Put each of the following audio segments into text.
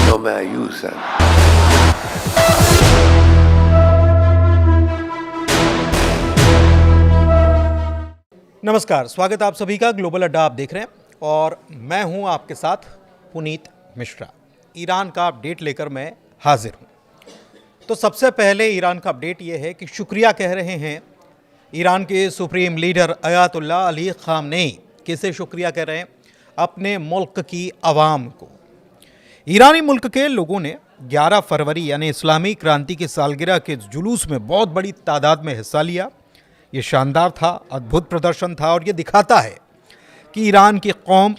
no me ayudan. नमस्कार, स्वागत आप सभी का ग्लोबल अड्डा आप देख रहे हैं और मैं हूं आपके साथ पुनीत मिश्रा। ईरान का अपडेट लेकर मैं हाजिर हूं। तो सबसे पहले ईरान का अपडेट यह है कि शुक्रिया कह रहे हैं ईरान के supreme leader Ayatollah Ali Khamenei. किसे शुक्रिया कह रहे हैं? अपने मुल्क की आवाम को। ईरानी मुल्क के लोगों ने 11 फरवरी यानी इस्लामी क्रांति की सालगिरह के जुलूस में बहुत बड़ी तादाद में हिस्सा लिया। ये शानदार था, अद्भुत प्रदर्शन था और ये दिखाता है कि ईरान की कौम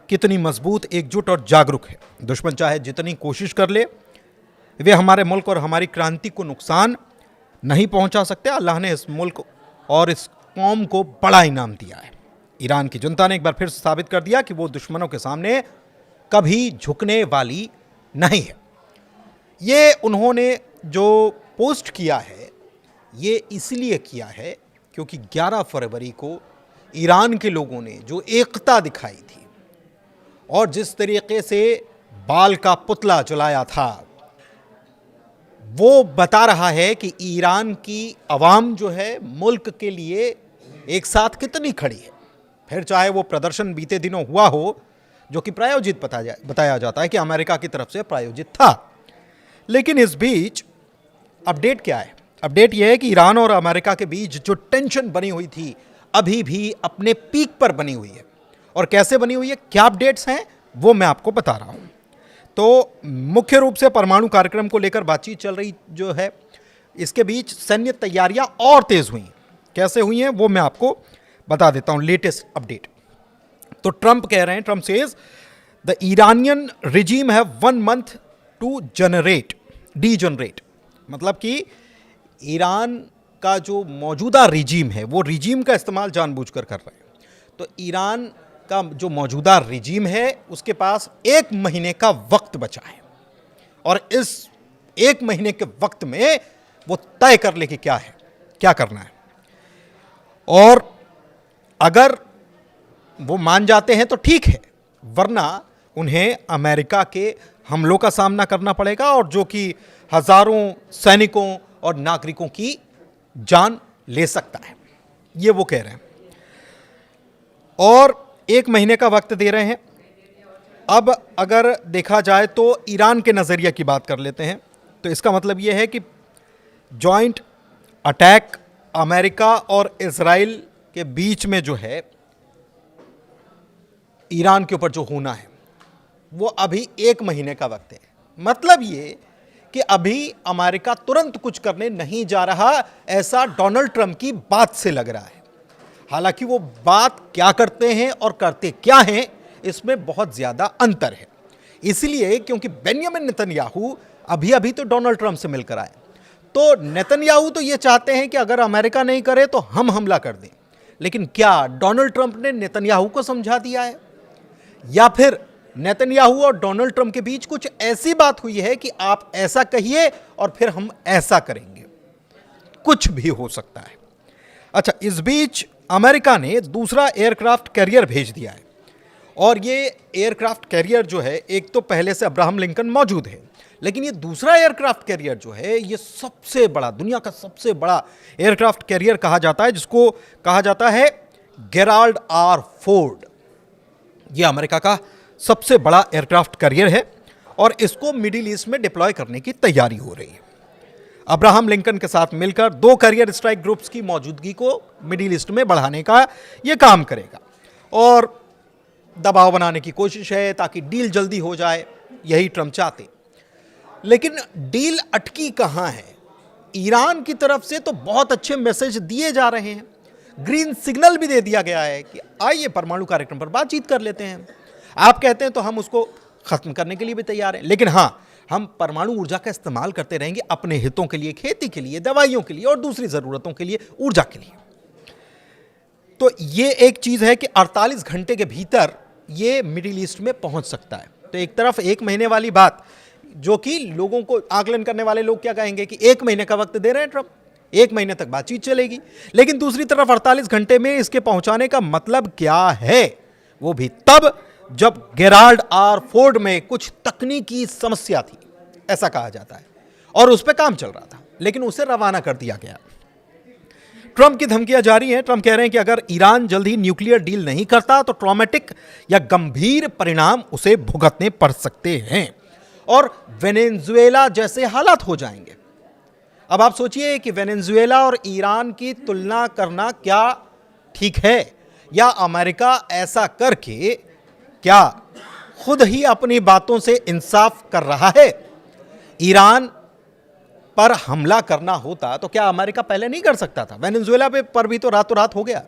कितनी मजबूत, एकजुट और जागरूक है। दुश्मन चाहे जितनी कोशिश कर ले, वे हमारे मुल्क और हमारी क्रांति को नुकसान नहीं पहुंचा सकते। अल्लाह ने इस मुल्क और इस कौम को बड़ा इनाम दिया है। ईरान की जनता ने एक बार फिर साबित कर दिया कि वो दुश्मनों के सामने कभी झुकने वाली नहीं है। ये उन्होंने जो पोस्ट किया है, ये इसलिए किया है क्योंकि 11 फरवरी को ईरान के लोगों ने जो एकता दिखाई थी और जिस तरीके से बाल का पुतला जलाया था, वो बता रहा है कि ईरान की आवाम जो है मुल्क के लिए एक साथ कितनी खड़ी है। फिर चाहे वो प्रदर्शन बीते दिनों हुआ हो, जो कि प्रायोजित बताया जाता है कि अमेरिका की तरफ से प्रायोजित था, लेकिन इस बीच अपडेट क्या है? अपडेट यह है कि ईरान और अमेरिका के बीच जो टेंशन बनी हुई थी अभी भी अपने पीक पर बनी हुई है। और कैसे बनी हुई है, क्या अपडेट्स हैं, वो मैं आपको बता रहा हूं। तो मुख्य रूप से परमाणु कार्यक्रम को लेकर बातचीत चल रही जो है, इसके बीच सैन्य तैयारियां और तेज हुई। कैसे हुई हैं वो मैं आपको बता देता हूं। लेटेस्ट अपडेट तो ट्रंप कह रहे हैं, Trump says the Iranian regime have 1 month to degenerate. मतलब कि ईरान का जो मौजूदा रिजीम है, वो रिजीम का इस्तेमाल जानबूझकर कर रहे हैं। तो ईरान का जो मौजूदा रिजीम है, उसके पास 1 महीने का वक्त बचा है और इस 1 महीने के वक्त में वो तय कर ले कि क्या है, क्या करना है। और अगर वो मान जाते हैं तो ठीक है, वरना उन्हें अमेरिका के हमलों का सामना करना पड़ेगा और जो कि हजारों सैनिकों और नागरिकों की जान ले सकता है, ये वो कह रहे हैं। और 1 महीने का वक्त दे रहे हैं। अब अगर देखा जाए तो ईरान के नज़रिए की बात कर लेते हैं, तो इसका मतलब यह है कि जॉइंट अटैक अमेरिका और इजराइल के बीच में जो है ईरान के ऊपर जो होना है, वो अभी 1 महीने का वक्त है। मतलब ये कि अभी अमेरिका तुरंत कुछ करने नहीं जा रहा, ऐसा डोनाल्ड ट्रंप की बात से लग रहा है। हालांकि वो बात क्या करते हैं और करते क्या हैं, इसमें बहुत ज्यादा अंतर है। इसलिए क्योंकि बेंजामिन नेतन्याहू अभी अभी तो डोनाल्ड ट्रंप से मिलकर आए, तो नेतन्याहू तो ये चाहते हैं कि अगर अमेरिका नहीं करे तो हम हमला कर दें। लेकिन क्या डोनाल्ड ट्रंप ने नेतन्याहू को समझा दिया है, या फिर नेतन्याहू और डोनाल्ड ट्रंप के बीच कुछ ऐसी बात हुई है कि आप ऐसा कहिए और फिर हम ऐसा करेंगे? कुछ भी हो सकता है। अच्छा, इस बीच अमेरिका ने दूसरा एयरक्राफ्ट कैरियर भेज दिया है और ये एयरक्राफ्ट कैरियर जो है, एक तो पहले से अब्राहम लिंकन मौजूद है, लेकिन ये दूसरा एयरक्राफ्ट कैरियर जो है, ये सबसे बड़ा, दुनिया का सबसे बड़ा एयरक्राफ्ट कैरियर कहा जाता है, जिसको कहा जाता है गेराल्ड आर फोर्ड। ये अमेरिका का सबसे बड़ा एयरक्राफ्ट कैरियर है और इसको मिडिल ईस्ट में डिप्लॉय करने की तैयारी हो रही है। अब्राहम लिंकन के साथ मिलकर 2 कैरियर स्ट्राइक ग्रुप्स की मौजूदगी को मिडिल ईस्ट में बढ़ाने का यह काम करेगा और दबाव बनाने की कोशिश है ताकि डील जल्दी हो जाए, यही ट्रंप चाहते। लेकिन डील अटकी कहां है? ईरान की तरफ से तो बहुत अच्छे मैसेज दिए जा रहे हैं, ग्रीन सिग्नल भी दे दिया गया है कि आइए परमाणु कार्यक्रम पर बातचीत कर लेते हैं। आप कहते हैं तो हम उसको खत्म करने के लिए भी तैयार हैं, लेकिन हां, हम परमाणु ऊर्जा का इस्तेमाल करते रहेंगे अपने हितों के लिए, खेती के लिए, दवाइयों के लिए और दूसरी जरूरतों के लिए, ऊर्जा के लिए। तो ये एक चीज है कि 48 घंटे के भीतर ये मिडिल ईस्ट में पहुंच सकता है। तो एक तरफ 1 महीने वाली बात, जो कि लोगों को, आकलन करने वाले लोग क्या कहेंगे कि 1 महीने का वक्त दे रहे हैं ट्रंप, 1 महीने तक बातचीत चलेगी। लेकिन दूसरी तरफ 48 घंटे में इसके पहुंचाने का मतलब क्या है? वो भी तब जब गेराल्ड आर फोर्ड में कुछ तकनीकी समस्या थी, ऐसा कहा जाता है, और उस पर काम चल रहा था, लेकिन उसे रवाना कर दिया गया। ट्रंप की धमकियां जारी हैं। ट्रंप कह रहे हैं कि अगर ईरान जल्द ही न्यूक्लियर डील नहीं करता तो ट्रॉमेटिक या गंभीर परिणाम उसे भुगतने पड़ सकते हैं और वेनेजुएला जैसे हालात हो जाएंगे। अब आप सोचिए कि वेनेजुएला और ईरान की तुलना करना क्या ठीक है, या अमेरिका ऐसा करके क्या खुद ही अपनी बातों से इंसाफ कर रहा है? ईरान पर हमला करना होता तो क्या अमेरिका पहले नहीं कर सकता था? वेनेजुएला पर भी तो रातों रात हो गया।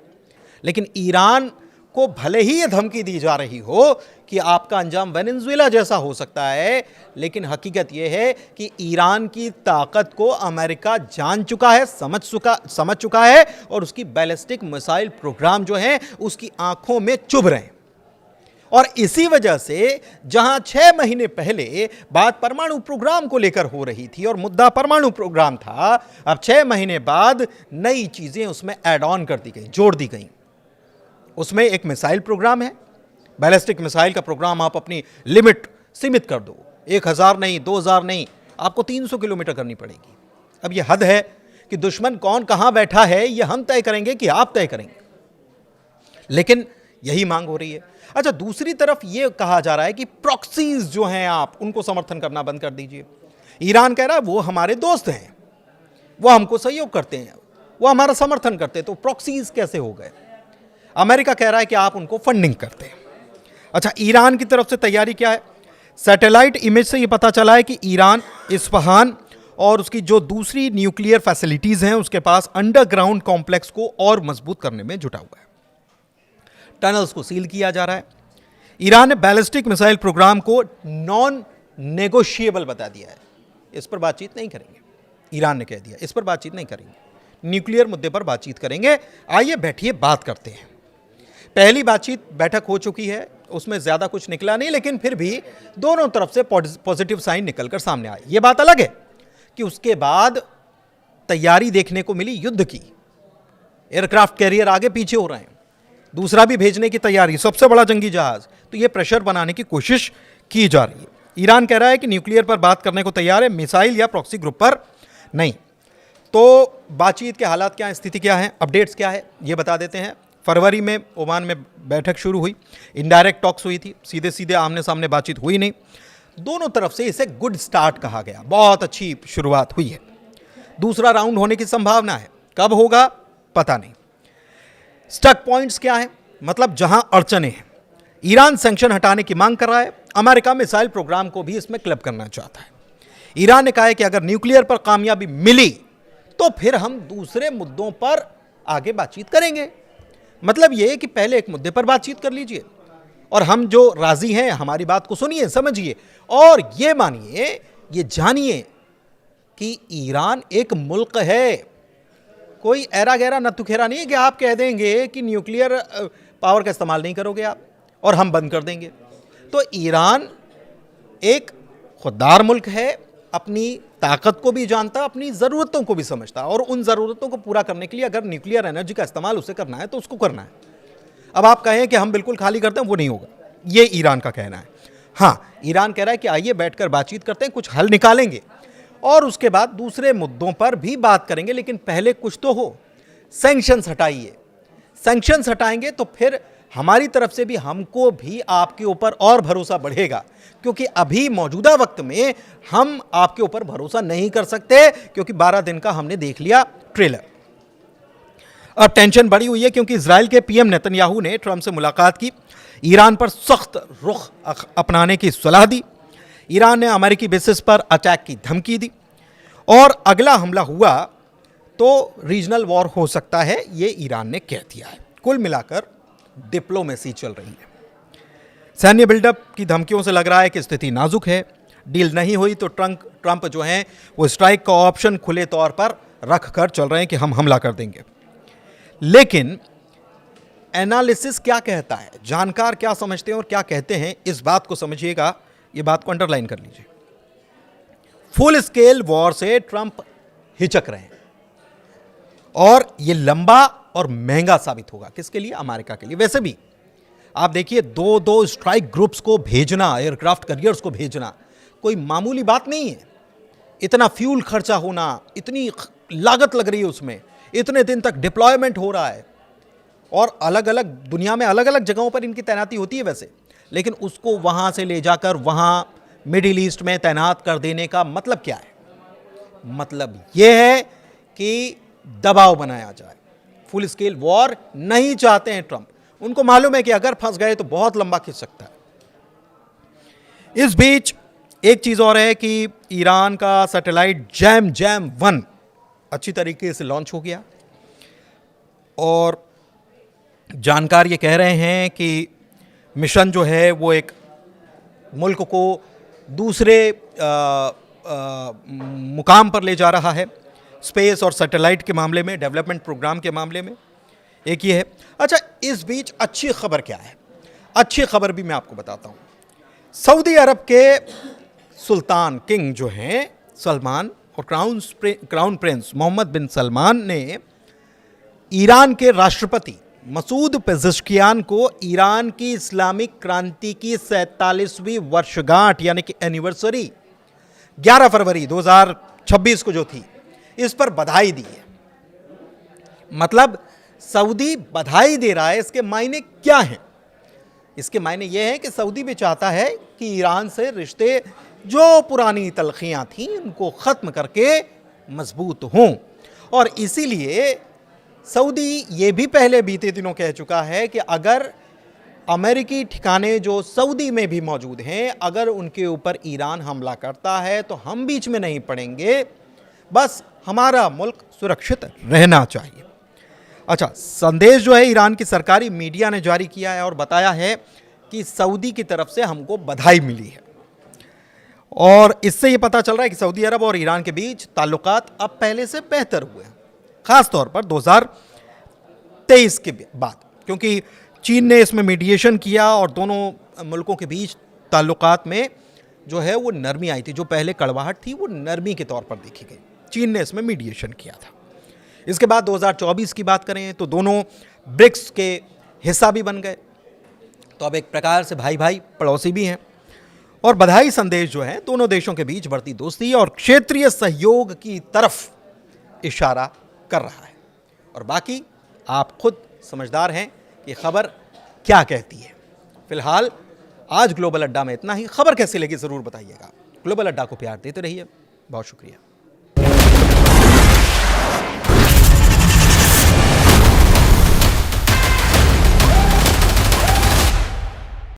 लेकिन ईरान को भले ही यह धमकी दी जा रही हो कि आपका अंजाम वेनेजुएला जैसा हो सकता है, लेकिन हकीकत यह है कि ईरान की ताकत को अमेरिका जान चुका है, समझ चुका है, और उसकी बैलिस्टिक मिसाइल प्रोग्राम जो है उसकी आंखों में चुभ रहे हैं। और इसी वजह से जहां 6 महीने पहले बात परमाणु प्रोग्राम को लेकर हो रही थी और मुद्दा परमाणु प्रोग्राम था, अब 6 महीने बाद नई चीजें उसमें ऐड ऑन कर दी गई, जोड़ दी गई। उसमें एक मिसाइल प्रोग्राम है, बैलिस्टिक मिसाइल का प्रोग्राम। आप अपनी लिमिट सीमित कर दो, 1000 नहीं, 2000 नहीं, आपको 300 किलोमीटर करनी पड़ेगी। अब यह हद है कि दुश्मन कौन कहां बैठा है यह हम तय करेंगे कि आप तय करेंगे, लेकिन यही मांग हो रही है। अच्छा, दूसरी तरफ यह कहा जा रहा है कि प्रॉक्सीज जो हैं आप उनको समर्थन करना बंद कर दीजिए। ईरान कह रहा है वो हमारे दोस्त हैं, वो हमको सहयोग करते हैं, वो हमारा समर्थन करते हैं, तो प्रॉक्सीज कैसे हो गए? अमेरिका कह रहा है कि आप उनको फंडिंग करते हैं। अच्छा, ईरान की तरफ से तैयारी क्या है? सैटेलाइट इमेज से यह पता चला है कि ईरान इस्फहान और उसकी जो दूसरी न्यूक्लियर फैसिलिटीज हैं उसके पास अंडरग्राउंड कॉम्प्लेक्स को और मजबूत करने में जुटा हुआ है। टनल्स को सील किया जा रहा है। ईरान ने बैलिस्टिक मिसाइल प्रोग्राम को नॉन नेगोशिएबल बता दिया है, इस पर बातचीत नहीं करेंगे। ईरान ने कह दिया इस पर बातचीत नहीं करेंगे, न्यूक्लियर मुद्दे पर बातचीत करेंगे। आइए बैठिए, बात करते हैं। पहली बैठक हो चुकी है, उसमें ज्यादा कुछ निकला नहीं, लेकिन फिर भी दोनों तरफ से पॉजिटिव साइन निकलकर सामने आए। यह बात अलग है कि उसके बाद तैयारी देखने को मिली युद्ध की। एयरक्राफ्ट कैरियर आगे पीछे हो रहे हैं, दूसरा भी भेजने की तैयारी, सबसे बड़ा जंगी जहाज। तो यह प्रेशर बनाने की कोशिश की जा रही है। ईरान कह रहा है कि न्यूक्लियर पर बात करने को तैयार है, मिसाइल या प्रॉक्सी ग्रुप पर नहीं। तो बातचीत के हालात क्या हैं, स्थिति क्या है, अपडेट्स क्या है, ये बता देते हैं। फरवरी में ओमान में बैठक शुरू हुई, इनडायरेक्ट टॉक्स हुई थी, सीधे सीधे आमने सामने बातचीत हुई नहीं। दोनों तरफ से इसे गुड स्टार्ट कहा गया, बहुत अच्छी शुरुआत हुई है। दूसरा राउंड होने की संभावना है, कब होगा पता नहीं। स्टक पॉइंट्स क्या है, मतलब जहां अड़चने हैं। ईरान सैंक्शन हटाने की मांग कर रहा है, अमेरिका मिसाइल प्रोग्राम को भी इसमें क्लब करना चाहता है। ईरान ने कहा है कि अगर न्यूक्लियर पर कामयाबी मिली तो फिर हम दूसरे मुद्दों पर आगे बातचीत करेंगे। मतलब यह कि पहले एक मुद्दे पर बातचीत कर लीजिए और हम जो राजी हैं हमारी बात को सुनिए, समझिए और यह मानिए, ये जानिए कि ईरान एक मुल्क है, कोई ऐरा गहरा नत्थुखेरा नहीं है कि आप कह देंगे कि न्यूक्लियर पावर का इस्तेमाल नहीं करोगे आप और हम बंद कर देंगे। तो ईरान एक खुददार मुल्क है, अपनी ताकत को भी जानता, अपनी ज़रूरतों को भी समझता, और उन ज़रूरतों को पूरा करने के लिए अगर न्यूक्लियर एनर्जी का इस्तेमाल उसे करना है तो उसको करना है। अब आप कहें कि हम बिल्कुल खाली करते हैं, वो नहीं होगा, ये ईरान का कहना है। हाँ, ईरान कह रहा है कि आइए बैठकर बातचीत करते हैं, कुछ हल निकालेंगे और उसके बाद दूसरे मुद्दों पर भी बात करेंगे, लेकिन पहले कुछ तो हो। सैंक्शंस हटाइए, सैंक्शंस हटाएंगे तो फिर हमारी तरफ से भी, हमको भी आपके ऊपर और भरोसा बढ़ेगा, क्योंकि अभी मौजूदा वक्त में हम आपके ऊपर भरोसा नहीं कर सकते, क्योंकि 12 दिन का हमने देख लिया ट्रेलर। अब टेंशन बढ़ी हुई है क्योंकि इजराइल के पीएम नेतन्याहू ने ट्रंप से मुलाकात की, ईरान पर सख्त रुख अपनाने की सलाह दी, ईरान ने अमेरिकी बेसिस पर अटैक की धमकी दी, और अगला हमला हुआ तो रीजनल वॉर हो सकता है, ये ईरान ने कह दिया है। कुल मिलाकर डिप्लोमेसी चल रही है। सैन्य बिल्डअप की धमकियों से लग रहा है कि स्थिति नाजुक है। डील नहीं हुई तो ट्रंप जो हैं वो स्ट्राइक का ऑप्शन खुले तौर पर रख कर चल रहे हैं कि हम हमला कर देंगे। लेकिन एनालिसिस क्या कहता है, जानकार क्या समझते हैं और क्या कहते हैं, इस बात को समझिएगा, ये बात को अंडरलाइन कर लीजिए। फुल स्केल वॉर से ट्रंप हिचक रहे हैं और ये लंबा और महंगा साबित होगा। किसके लिए? अमेरिका के लिए। वैसे भी आप देखिए, दो दो स्ट्राइक ग्रुप्स को भेजना, एयरक्राफ्ट कैरियर्स को भेजना कोई मामूली बात नहीं है। इतना फ्यूल खर्चा होना, इतनी लागत लग रही है उसमें, इतने दिन तक डिप्लॉयमेंट हो रहा है, और अलग अलग दुनिया में अलग अलग जगहों पर इनकी तैनाती होती है वैसे, लेकिन उसको वहाँ से ले जाकर वहाँ मिडिल ईस्ट में तैनात कर देने का मतलब क्या है? मतलब यह है कि दबाव बनाया जाए। फुल स्केल वॉर नहीं चाहते हैं ट्रंप। उनको मालूम है कि अगर फंस गए तो बहुत लंबा खिंच सकता है। इस बीच एक चीज और है कि ईरान का सैटेलाइट जैम-1 अच्छी तरीके से लॉन्च हो गया, और जानकार ये कह रहे हैं कि मिशन जो है वो एक मुल्क को दूसरे मुकाम पर ले जा रहा है, स्पेस और सैटेलाइट के मामले में, डेवलपमेंट प्रोग्राम के मामले में। एक ये है। अच्छा, इस बीच अच्छी खबर क्या है? अच्छी खबर भी मैं आपको बताता हूँ। सऊदी अरब के सुल्तान किंग जो हैं सलमान, और क्राउन प्रिंस मोहम्मद बिन सलमान ने ईरान के राष्ट्रपति मसूद पेज़ेश्कियान को ईरान की इस्लामिक क्रांति की 47वीं वर्षगांठ यानी कि एनिवर्सरी 11 फरवरी 2026 को जो थी, इस पर बधाई दी है। मतलब सऊदी बधाई दे रहा है। इसके मायने क्या हैं? इसके मायने यह है कि सऊदी भी चाहता है कि ईरान से रिश्ते जो पुरानी तलखियां थीं उनको ख़त्म करके मजबूत हों, और इसीलिए सऊदी ये भी पहले बीते दिनों कह चुका है कि अगर अमेरिकी ठिकाने जो सऊदी में भी मौजूद हैं, अगर उनके ऊपर ईरान हमला करता है तो हम बीच में नहीं पड़ेंगे, बस हमारा मुल्क सुरक्षित रहना चाहिए। अच्छा, संदेश जो है ईरान की सरकारी मीडिया ने जारी किया है और बताया है कि सऊदी की तरफ से हमको बधाई मिली है, और इससे ये पता चल रहा है कि सऊदी अरब और ईरान के बीच ताल्लुकात अब पहले से बेहतर हुए हैं, खास तौर पर 2023 के बाद, क्योंकि चीन ने इसमें मीडिएशन किया और दोनों मुल्कों के बीच ताल्लुकात में जो है वो नरमी आई थी। जो पहले कड़वाहट थी वो नरमी के तौर पर देखी गई। चीन ने इसमें मीडिएशन किया था। इसके बाद 2024 की बात करें तो दोनों ब्रिक्स के हिस्सा भी बन गए, तो अब एक प्रकार से भाई भाई पड़ोसी भी हैं, और बधाई संदेश जो है दोनों देशों के बीच बढ़ती दोस्ती और क्षेत्रीय सहयोग की तरफ इशारा कर रहा है। और बाकी आप खुद समझदार हैं कि खबर क्या कहती है। फिलहाल आज ग्लोबल अड्डा में इतना ही। खबर कैसी लगी ज़रूर बताइएगा। ग्लोबल अड्डा को प्यार देते रहिए। बहुत शुक्रिया।